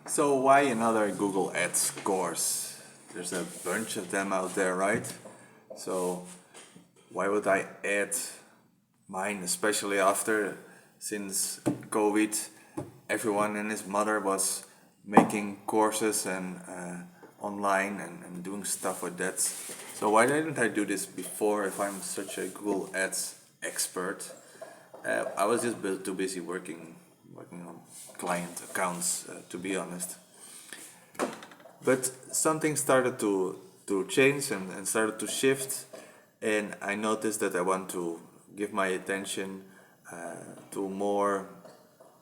So why another Google Ads course? There's a bunch of them out there, right? So why would I add mine, especially after, since COVID, everyone and his mother was making courses and online and doing stuff with that. So why didn't I do this before if I'm such a Google Ads expert? I was just too busy working on client accounts, to be honest. But something started to change and started to shift, and I noticed that I want to give my attention to more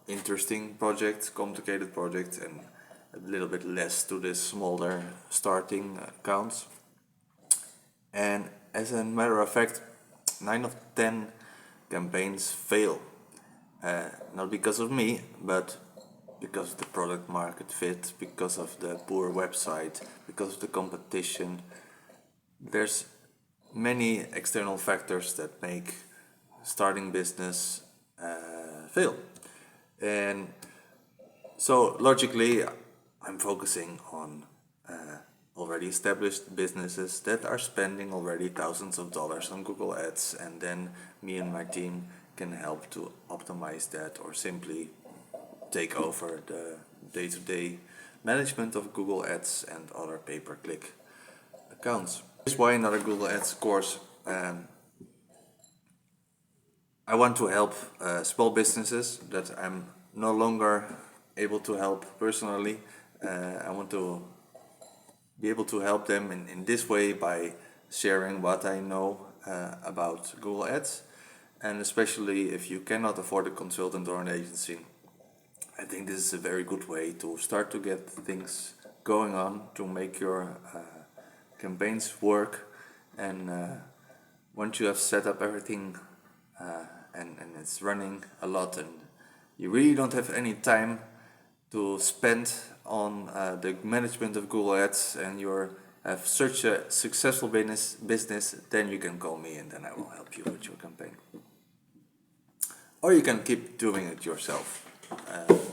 interesting projects, complicated projects, and a little bit less to the smaller starting accounts. And as a matter of fact, 9 of 10 campaigns fail. Not because of me, but because of the product market fit, because of the poor website, because of the competition. There's many external factors that make starting business fail. And so logically, I'm focusing on already established businesses that are spending already thousands of dollars on Google Ads, and then me and my team can help to optimize that or simply take over the day-to-day management of Google Ads and other pay-per-click accounts. That's why another Google Ads course. I want to help small businesses that I'm no longer able to help personally. I want to be able to help them in this way by sharing what I know about Google Ads. And especially if you cannot afford a consultant or an agency, I think this is a very good way to start to get things going on, to make your campaigns work. And once you have set up everything and it's running a lot, and you really don't have any time to spend on the management of Google Ads, and you have such a successful business, then you can call me and then I will help you with your campaign. Or you can keep doing it yourself.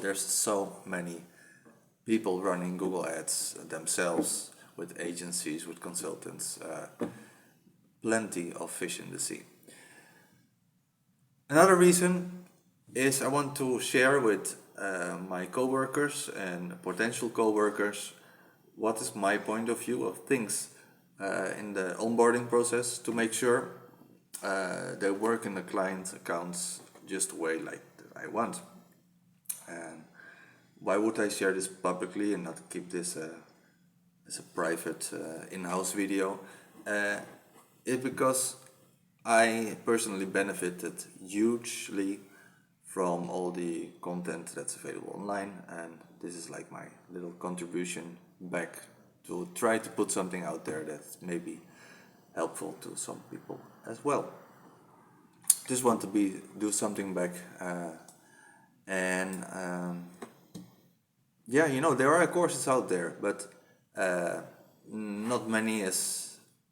There's so many people running Google Ads themselves, with agencies, with consultants, plenty of fish in the sea. Another reason is I want to share with my coworkers and potential coworkers what is my point of view of things in the onboarding process, to make sure they work in the client accounts just the way like I want. And why would I share this publicly and not keep this as a private in-house video? It's because I personally benefited hugely from all the content that's available online, and this is like my little contribution back to try to put something out there that's maybe helpful to some people as well. Just want to do something back, and yeah, there are courses out there, but not many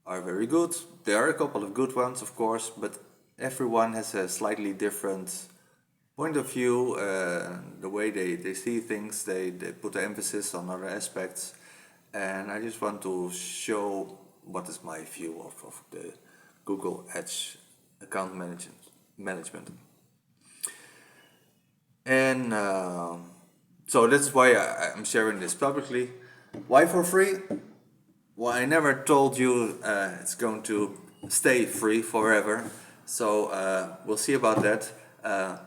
are very good. There are a couple of good ones, of course, but everyone has a slightly different point of view, the way they see things, they put the emphasis on other aspects, and I just want to show what is my view of the Google Ads account management. And so that's why I'm sharing this publicly. Why for free? Well, I never told you it's going to stay free forever, so we'll see about that.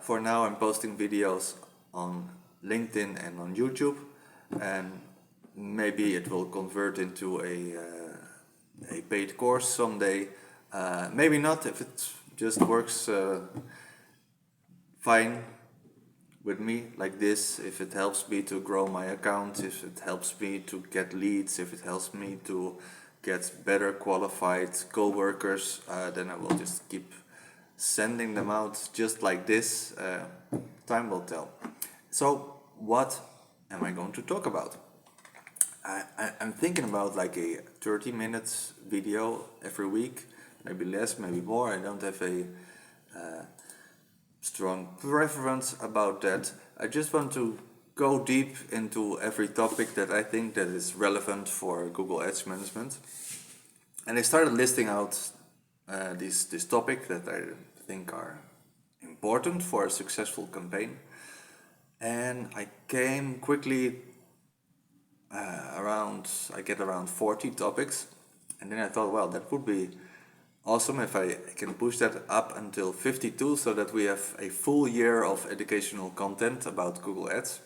For now, I'm posting videos on LinkedIn and on YouTube, and maybe it will convert into a paid course someday. Maybe not, if it just works fine with me like this, if it helps me to grow my account, if it helps me to get leads, if it helps me to get better qualified co-workers, then I will just keep sending them out just like this. Time will tell. So what am I going to talk about? I'm thinking about like a 30 minutes video every week, maybe less, maybe more. I don't have a strong preference about that. I just want to go deep into every topic that I think that is relevant for Google Ads management. And I started listing out this topic that I think are important for a successful campaign. And I came quickly I get around 40 topics. And then I thought, well, that would be awesome if I can push that up until 52 so that we have a full year of educational content about Google Ads.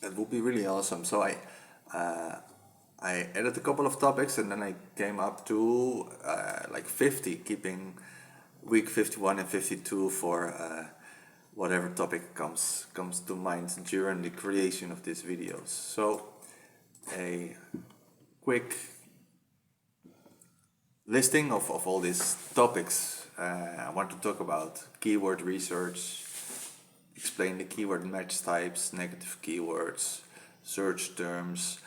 That would be really awesome. So I added a couple of topics and then I came up to like 50, keeping week 51 and 52 for whatever topic comes to mind during the creation of these videos. So a quick listing of all these topics. I want to talk about keyword research, explain the keyword match types, negative keywords, search terms.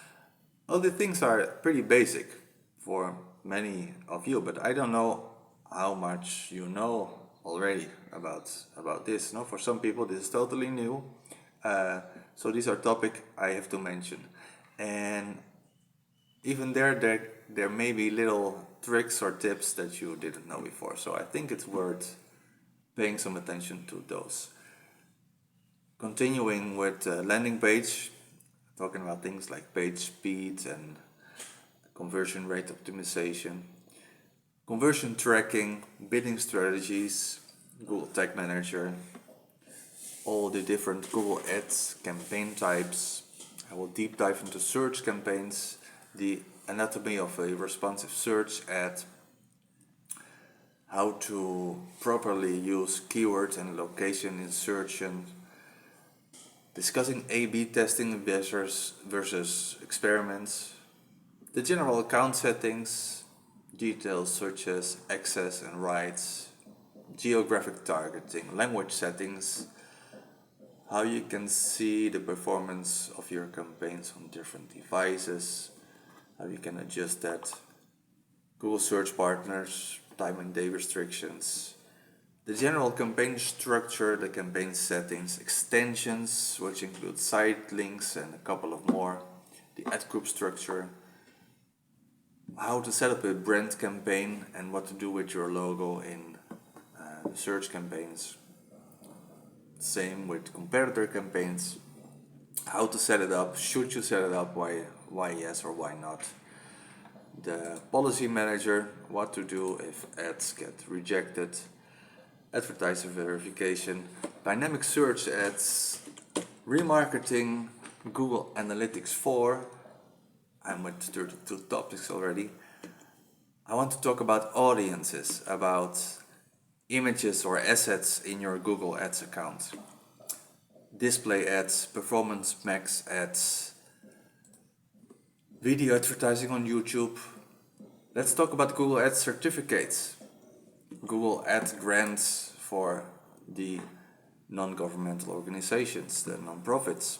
All the things are pretty basic for many of you, but I don't know how much you know already about this. No, for some people this is totally new. So these are topics I have to mention, and even there may be little tricks or tips that you didn't know before. So I think it's worth paying some attention to those. Continuing with landing page, talking about things like page speed and conversion rate optimization, conversion tracking, bidding strategies, Google Tag Manager, all the different Google Ads campaign types. I will deep dive into search campaigns, the anatomy of a responsive search ad, how to properly use keywords and location insertion, discussing A/B testing versus experiments, the general account settings, details such as access and rights, geographic targeting, language settings, how you can see the performance of your campaigns on different devices, how you can adjust that, Google search partners, time and day restrictions, the general campaign structure, the campaign settings, extensions, which include site links and a couple of more, the ad group structure, how to set up a brand campaign and what to do with your logo in search campaigns. Same with competitor campaigns, how to set it up, should you set it up, why yes or why not. The policy manager, what to do if ads get rejected, advertiser verification, dynamic search ads, remarketing, Google Analytics 4. I'm with 32 topics already. I want to talk about audiences, about images or assets in your Google Ads account, display ads, performance max ads, video advertising on YouTube. Let's talk about Google Ads certificates, Google Ads grants for the non-governmental organizations, the non-profits,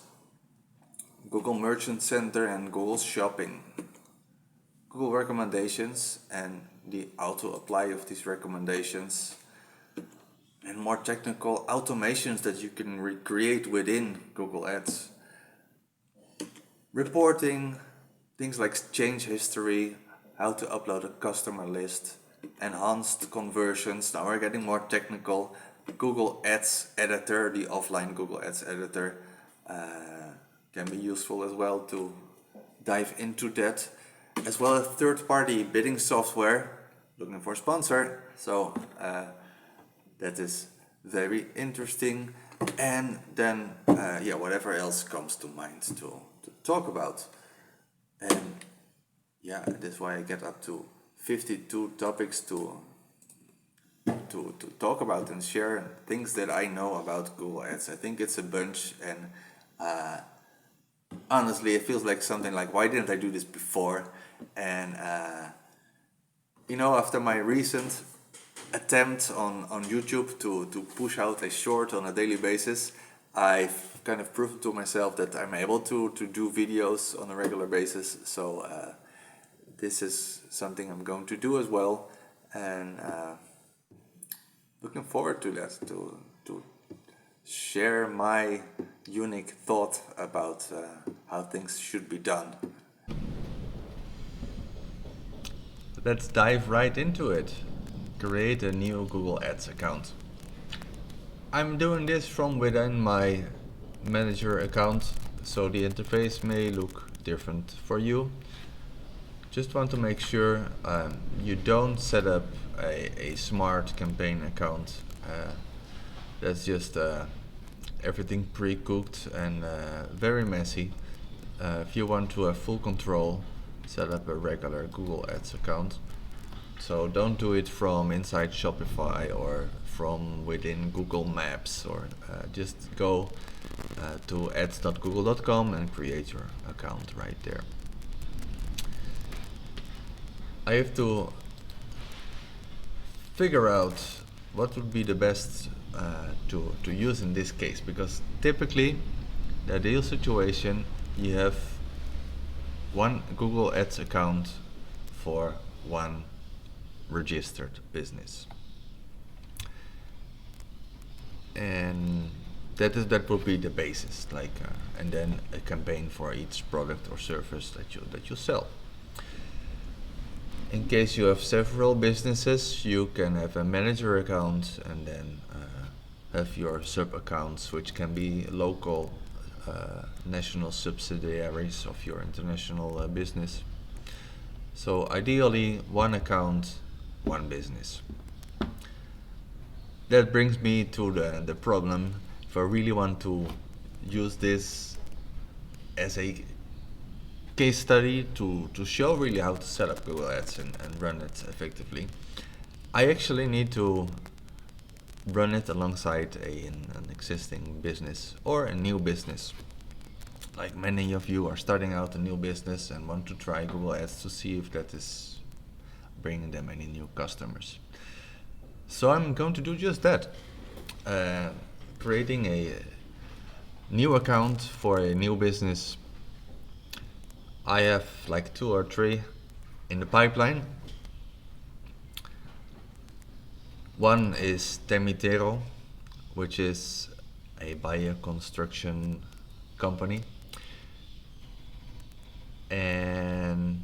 Google Merchant Center and Google Shopping, Google recommendations and the auto-apply of these recommendations, and more technical automations that you can recreate within Google Ads. Reporting, things like change history, how to upload a customer list, enhanced conversions. Now we're getting more technical. Google Ads Editor, the offline Google Ads Editor, can be useful as well to dive into that. As well as third-party bidding software, looking for a sponsor. So that is very interesting. And then, whatever else comes to mind to talk about. And yeah, that's why I get up to 52 topics to talk about and share things that I know about Google Ads. I think it's a bunch, and honestly, it feels like something like, why didn't I do this before? And after my recent attempt on YouTube to push out a short on a daily basis, I've kind of proven to myself that I'm able to do videos on a regular basis. So this is something I'm going to do as well, and looking forward to that, to share my unique thought about how things should be done. Let's dive right into it. Create a new Google Ads account. I'm doing this from within my manager account, so the interface may look different for you. Just want to make sure you don't set up a smart campaign account. That's just everything pre-cooked and very messy. If you want to have full control, set up a regular Google Ads account. So don't do it from inside Shopify or from within Google Maps, or just go to ads.google.com and create your account right there. I have to figure out what would be the best to use in this case, because typically the ideal situation, you have one Google Ads account for one registered business, and that will be the basis, and then a campaign for each product or service that you sell. In case you have several businesses, you can have a manager account and then have your sub accounts, which can be local national subsidiaries of your international business. So ideally, one account, one business. That brings me to the problem. If I really want to use this as a case study to show really how to set up Google Ads and run it effectively, I actually need to run it alongside an existing business or a new business. Like many of you are starting out a new business and want to try Google Ads to see if that is bringing them any new customers. So I'm going to do just that. Creating a new account for a new business. I have like 2 or 3 in the pipeline. One is Temitero, which is a bioconstruction company. And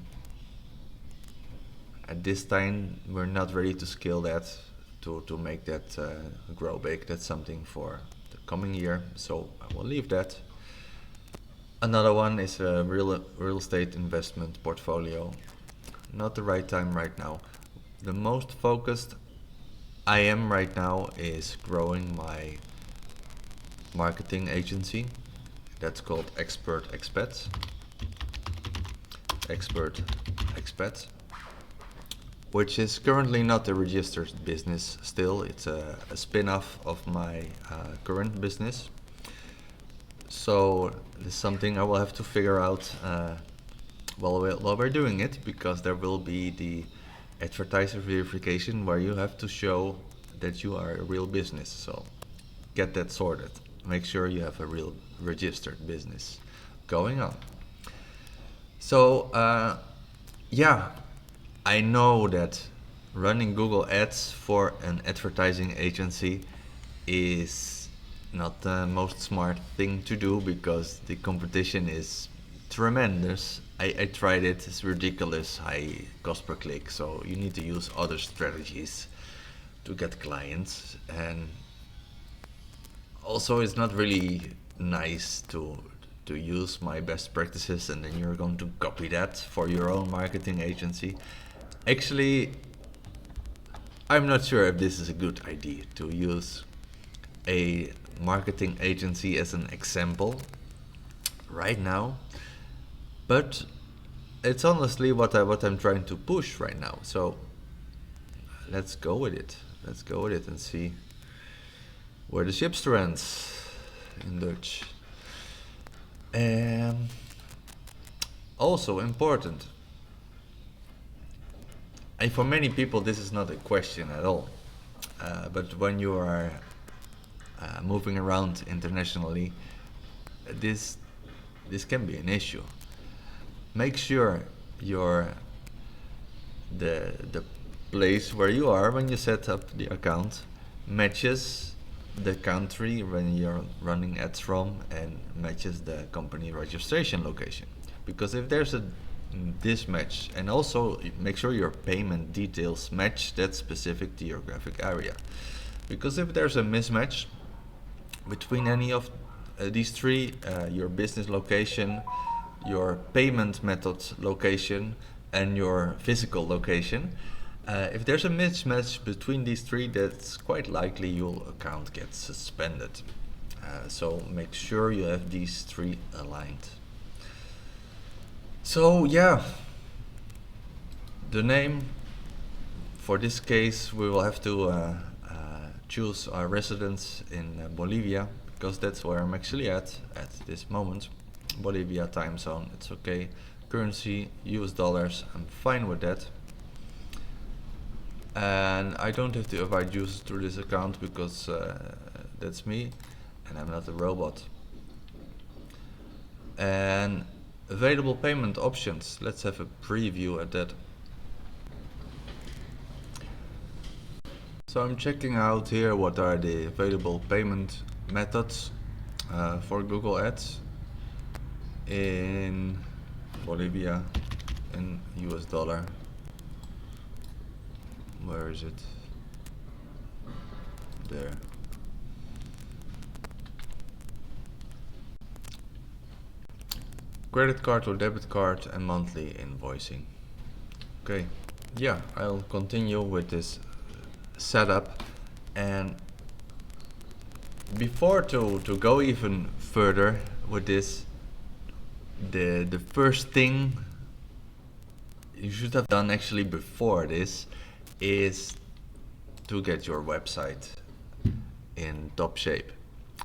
at this time, we're not ready to scale that to make that grow big. That's something for the coming year, so I will leave that. Another one is a real estate investment portfolio. Not the right time right now. The most focused I am right now is growing my marketing agency. That's called Expert Expats. Which is currently not a registered business still. It's a spin-off of my current business. So this is something I will have to figure out while we're doing it, because there will be the advertiser verification where you have to show that you are a real business. So get that sorted. Make sure you have a real registered business going on. So I know that running Google Ads for an advertising agency is not the most smart thing to do, because the competition is tremendous. I tried it, it's ridiculous high cost per click, so you need to use other strategies to get clients. And also it's not really nice to use my best practices and then you're going to copy that for your own marketing agency. Actually, I'm not sure if this is a good idea to use a marketing agency as an example right now, but it's honestly what I'm trying to push right now. So let's go with it and see where the ship strands in Dutch. Also important, and for many people this is not a question at all, but when you are moving around internationally, this can be an issue. Make sure the place where you are when you set up the account matches the country when you're running ads from and matches the company registration location. Because if there's a mismatch, and also make sure your payment details match that specific geographic area. Because if there's a mismatch between any of these three, your business location, your payment method location, and your physical location, if there's a mismatch between these three, that's quite likely your account gets suspended. So make sure you have these three aligned. So yeah, the name, for this case we will have to choose our residence in Bolivia, because that's where I'm actually at this moment. Bolivia time zone, it's okay. Currency, US dollars, I'm fine with that. And I don't have to invite users through this account because that's me and I'm not a robot. And available payment options, let's have a preview at that. So I'm checking out here what are the available payment methods for Google Ads in Bolivia in US dollar. Where is it? There. Credit card or debit card and monthly invoicing. Okay, yeah, I'll continue with this setup. And before to go even further with this, the first thing you should have done actually before this is to get your website in top shape.